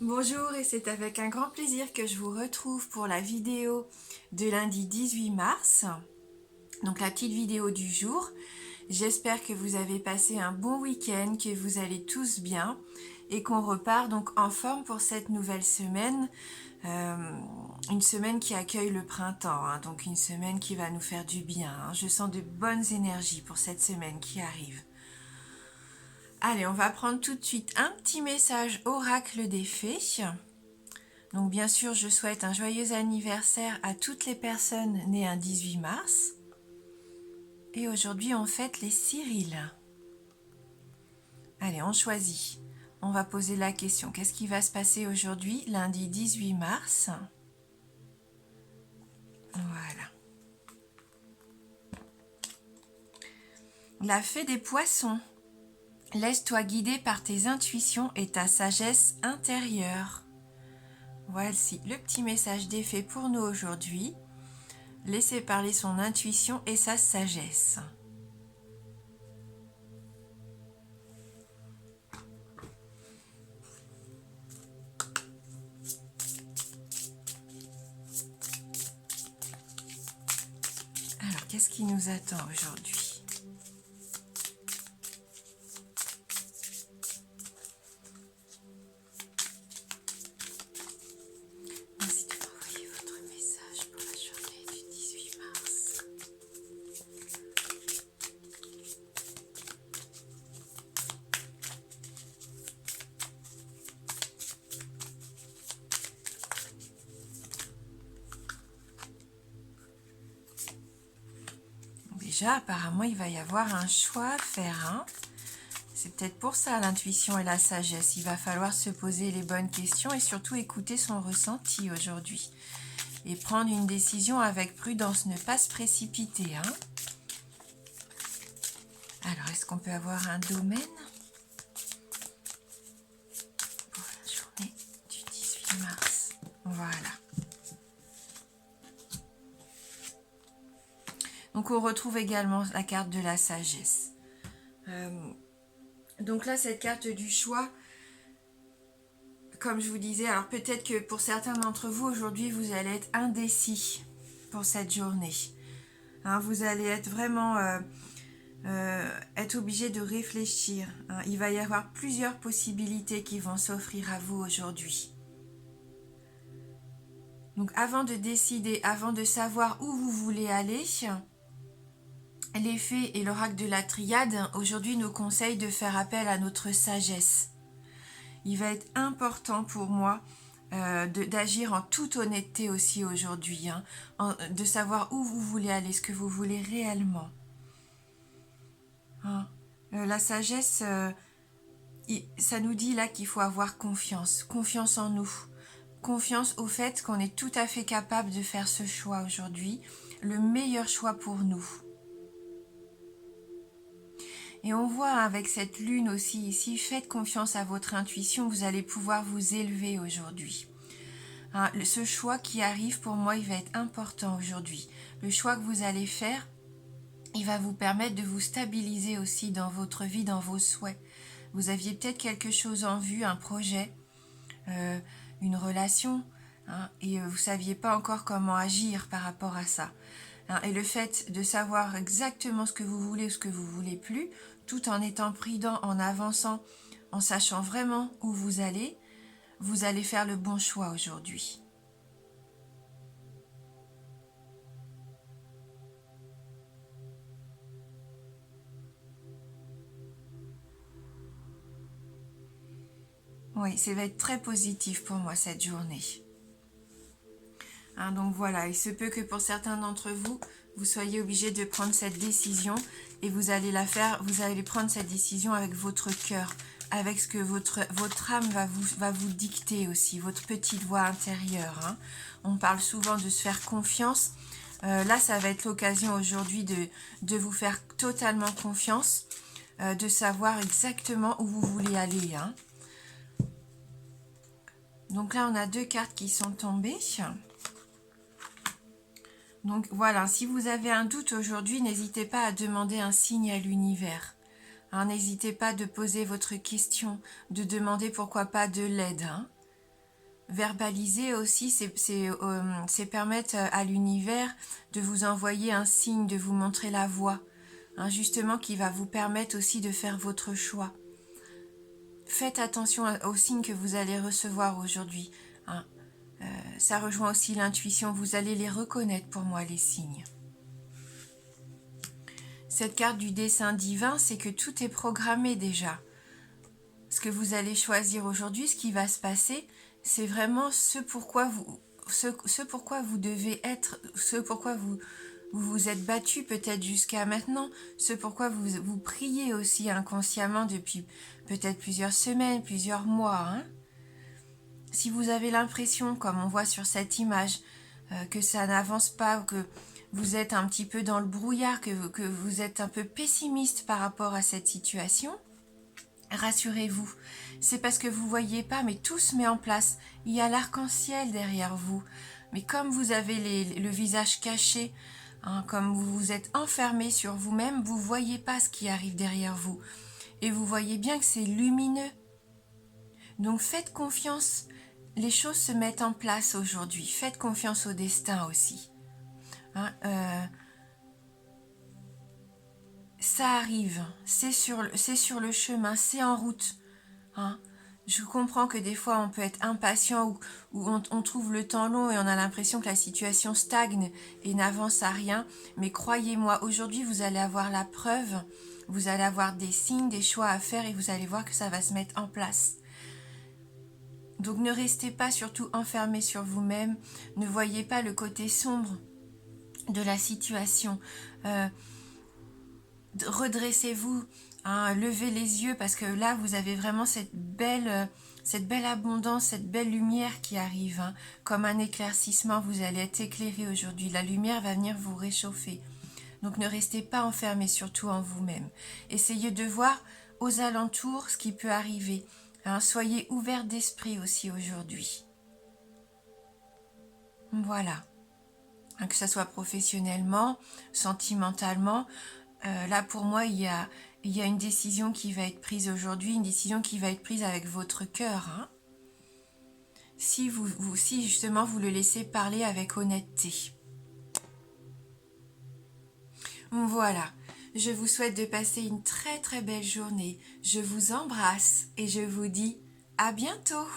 Bonjour et c'est avec un grand plaisir que je vous retrouve pour la vidéo de lundi 18 mars, donc la petite vidéo du jour. J'espère que vous avez passé un bon week-end, que vous allez tous bien et qu'on repart donc en forme pour cette nouvelle semaine, une semaine qui accueille le printemps, hein, donc une semaine qui va nous faire du bien, hein. Je sens de bonnes énergies pour cette semaine qui arrive. Allez, on va prendre tout de suite un petit message oracle des fées. Donc bien sûr, je souhaite un joyeux anniversaire à toutes les personnes nées un 18 mars. Et aujourd'hui, on fête les Cyrils. Allez, on choisit. On va poser la question. Qu'est-ce qui va se passer aujourd'hui, lundi 18 mars? Voilà. La fée des poissons. Laisse-toi guider par tes intuitions et ta sagesse intérieure. Voici le petit message des fées pour nous aujourd'hui. Laissez parler son intuition et sa sagesse. Alors, qu'est-ce qui nous attend aujourd'hui? Merci de m'envoyer votre message pour la journée du 18 mars. Déjà, apparemment, il va y avoir un choix à faire, hein. C'est peut-être pour ça l'intuition et la sagesse. Il va falloir se poser les bonnes questions et surtout écouter son ressenti aujourd'hui. Et prendre une décision avec prudence, ne pas se précipiter, hein. Alors, est-ce qu'on peut avoir un domaine pour la journée du 18 mars? Voilà. Donc, on retrouve également la carte de la sagesse. Donc là, cette carte du choix, comme je vous disais, alors peut-être que pour certains d'entre vous, aujourd'hui, vous allez être indécis pour cette journée. Hein, vous allez être vraiment être obligé de réfléchir, hein. Il va y avoir plusieurs possibilités qui vont s'offrir à vous aujourd'hui. Donc avant de décider, avant de savoir où vous voulez aller, les fées et l'oracle de la triade aujourd'hui nous conseillent de faire appel à notre sagesse. Il va être important pour moi d'agir en toute honnêteté aussi aujourd'hui, hein, de savoir où vous voulez aller, ce que vous voulez réellement. Hein. La sagesse, ça nous dit là qu'il faut avoir confiance, confiance en nous, confiance au fait qu'on est tout à fait capable de faire ce choix aujourd'hui, le meilleur choix pour nous. Et on voit avec cette lune aussi ici, faites confiance à votre intuition, vous allez pouvoir vous élever aujourd'hui. Hein, ce choix qui arrive pour moi, il va être important aujourd'hui. Le choix que vous allez faire, il va vous permettre de vous stabiliser aussi dans votre vie, dans vos souhaits. Vous aviez peut-être quelque chose en vue, un projet, une relation, hein, et vous ne saviez pas encore comment agir par rapport à ça. Hein, et le fait de savoir exactement ce que vous voulez ou ce que vous ne voulez plus, tout en étant prudent, en avançant, en sachant vraiment où vous allez faire le bon choix aujourd'hui. Oui, ça va être très positif pour moi cette journée. Hein, donc voilà, il se peut que pour certains d'entre vous, vous soyez obligés de prendre cette décision et vous allez prendre cette décision avec votre cœur, avec ce que votre âme va vous dicter aussi, votre petite voix intérieure. Hein. On parle souvent de se faire confiance. Là, ça va être l'occasion aujourd'hui de vous faire totalement confiance, de savoir exactement où vous voulez aller. Hein. Donc là, on a deux cartes qui sont tombées. Donc voilà, si vous avez un doute aujourd'hui, n'hésitez pas à demander un signe à l'univers. Hein, n'hésitez pas de poser votre question, de demander pourquoi pas de l'aide. Hein. verbaliser aussi, c'est permettre à l'univers de vous envoyer un signe, de vous montrer la voie, hein, justement qui va vous permettre aussi de faire votre choix. Faites attention aux signes que vous allez recevoir aujourd'hui, hein. Ça rejoint aussi l'intuition, vous allez les reconnaître pour moi, les signes. Cette carte du dessein divin, c'est que tout est programmé déjà. Ce que vous allez choisir aujourd'hui, ce qui va se passer, c'est vraiment ce pourquoi vous devez être, ce pourquoi vous vous êtes battu peut-être jusqu'à maintenant, ce pourquoi vous priez aussi inconsciemment depuis peut-être plusieurs semaines, plusieurs mois, hein. Si vous avez l'impression, comme on voit sur cette image, que ça n'avance pas, que vous êtes un petit peu dans le brouillard, que vous êtes un peu pessimiste par rapport à cette situation, rassurez-vous, c'est parce que vous ne voyez pas, mais tout se met en place. Il y a l'arc-en-ciel derrière vous. Mais comme vous avez le visage caché, hein, comme vous vous êtes enfermé sur vous-même, vous ne voyez pas ce qui arrive derrière vous. Et vous voyez bien que c'est lumineux. Donc faites confiance. Les choses se mettent en place aujourd'hui. Faites confiance au destin aussi. Hein, ça arrive. C'est sur le chemin. C'est en route. Hein. Je comprends que des fois on peut être impatient ou on trouve le temps long et on a l'impression que la situation stagne et n'avance à rien. Mais croyez-moi, aujourd'hui vous allez avoir la preuve. Vous allez avoir des signes, des choix à faire et vous allez voir que ça va se mettre en place. Donc ne restez pas surtout enfermés sur vous-même, ne voyez pas le côté sombre de la situation. Redressez-vous, hein, levez les yeux parce que là vous avez vraiment cette belle abondance, cette belle lumière qui arrive, hein. Comme un éclaircissement, vous allez être éclairé aujourd'hui, la lumière va venir vous réchauffer. Donc ne restez pas enfermés surtout en vous-même. Essayez de voir aux alentours ce qui peut arriver. Hein, soyez ouverts d'esprit aussi aujourd'hui. Voilà. Hein, que ce soit professionnellement, sentimentalement. Là, pour moi, il y a une décision qui va être prise aujourd'hui, une décision qui va être prise avec votre cœur. Hein. Si justement vous le laissez parler avec honnêteté. Voilà. Je vous souhaite de passer une très très belle journée. Je vous embrasse et je vous dis à bientôt.